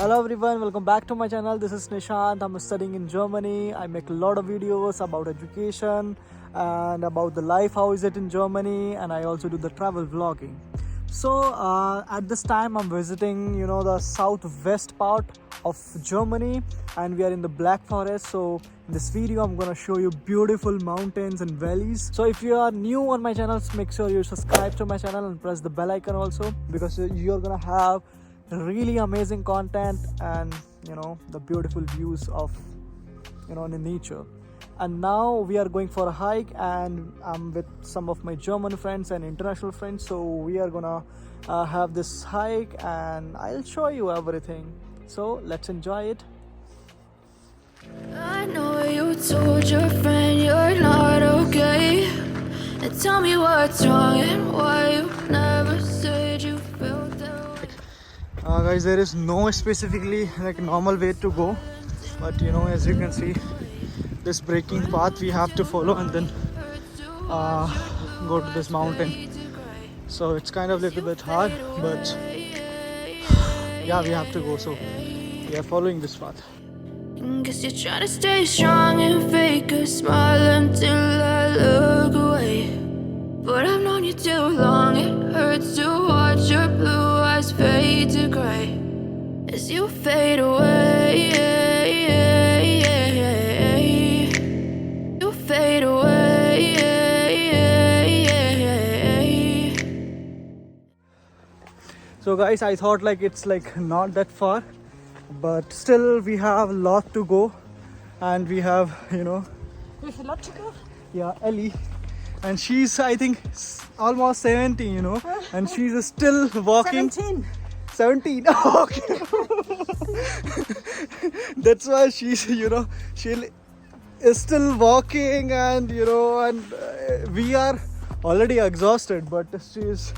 Hello everyone, welcome back to my channel. This is Nishant. I'm studying in Germany. I make a lot of videos about education and about the life, how is it in Germany, and I also do the travel vlogging. So at this time I'm visiting, the southwest part of Germany, and we are in the Black Forest. So in this video I'm gonna show you beautiful mountains and valleys. So if you are new on my channel, make sure you subscribe to my channel and press the bell icon also, because you're gonna have really amazing content and the beautiful views of the nature. And now we are going for a hike, and I'm with some of my German friends and international friends, so we are gonna have this hike and I'll show you everything, so let's enjoy it. I know you told your friend you're not okay, and tell me what's wrong and why you never said you felt that way. Guys, there is no specifically like normal way to go, but as you can see, this breaking path we have to follow and then go to this mountain. So it's kind of a little bit hard, but yeah, we have to go, so we are following this path. Guess you're trying to stay strong and fake a smile until I look away. But I've known you too long, it hurts to watch your blue eyes fade to gray as you fade away. You fade away. So guys, I thought like it's like not that far, but still we have a lot to go, and we have With a lot to go? yeah, Ellie, and she's I think almost 70, and she's still walking. 17. Okay. That's why she's she is still walking, and we are already exhausted, but she's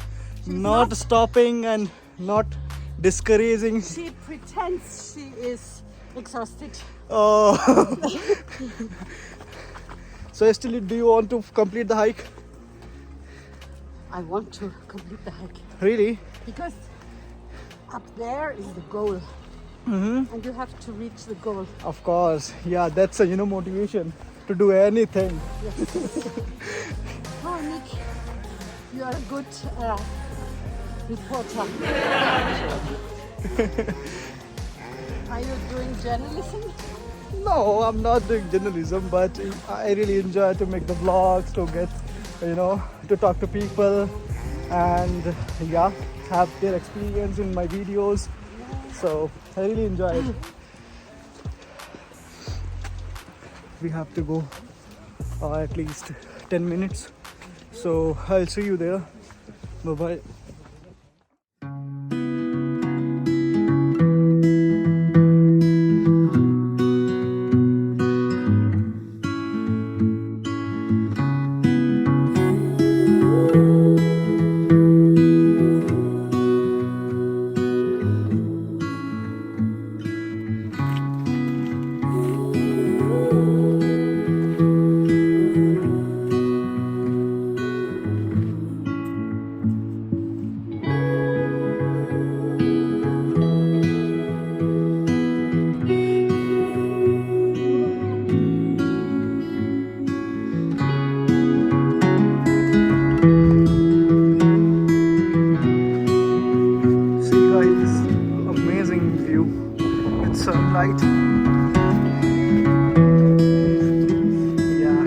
not stopping and not discouraging. She pretends she is exhausted. Oh. So still, do you want to complete the hike? I want to complete the hike Really? because up there is the goal, and you have to reach the goal. Of course. Yeah, that's a motivation to do anything. Oh, Nick, you are a good reporter. Are you doing journalism? No, I'm not doing journalism, but I really enjoy to make the vlogs, to get, to talk to people, and yeah, have their experience in my videos. So I really enjoy it. We have to go at least 10 minutes. So I'll see you there. Bye bye. Sunlight. Yeah.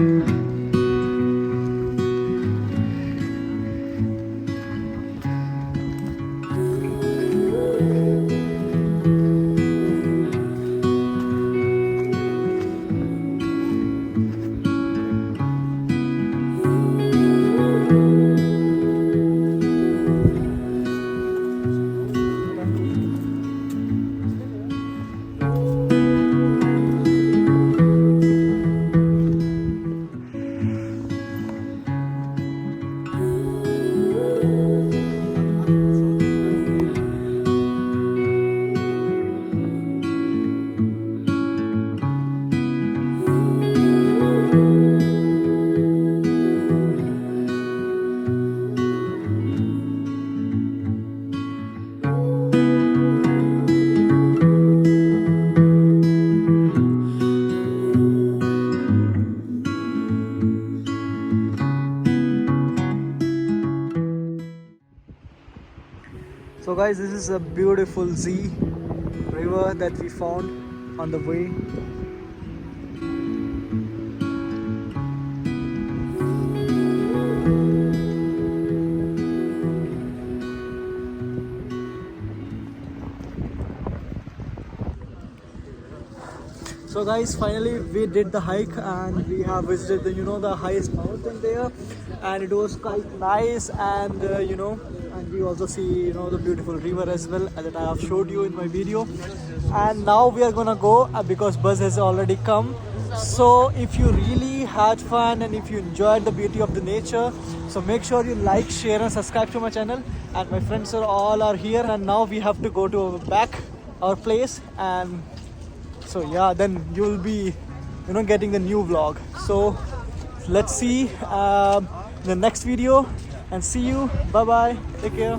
guys, this is a beautiful Z river that we found on the way. So guys, finally we did the hike and we have visited the the highest mountain there, and it was quite nice. And and we also see the beautiful river as well that I have showed you in my video. And now we are gonna go because bus has already come. So if you really had fun and if you enjoyed the beauty of the nature, so make sure you like, share and subscribe to my channel. And my friends are here, and now we have to go to our place. And so yeah, then you will be getting the new vlog. So let's see the next video and see you. Bye bye, take care.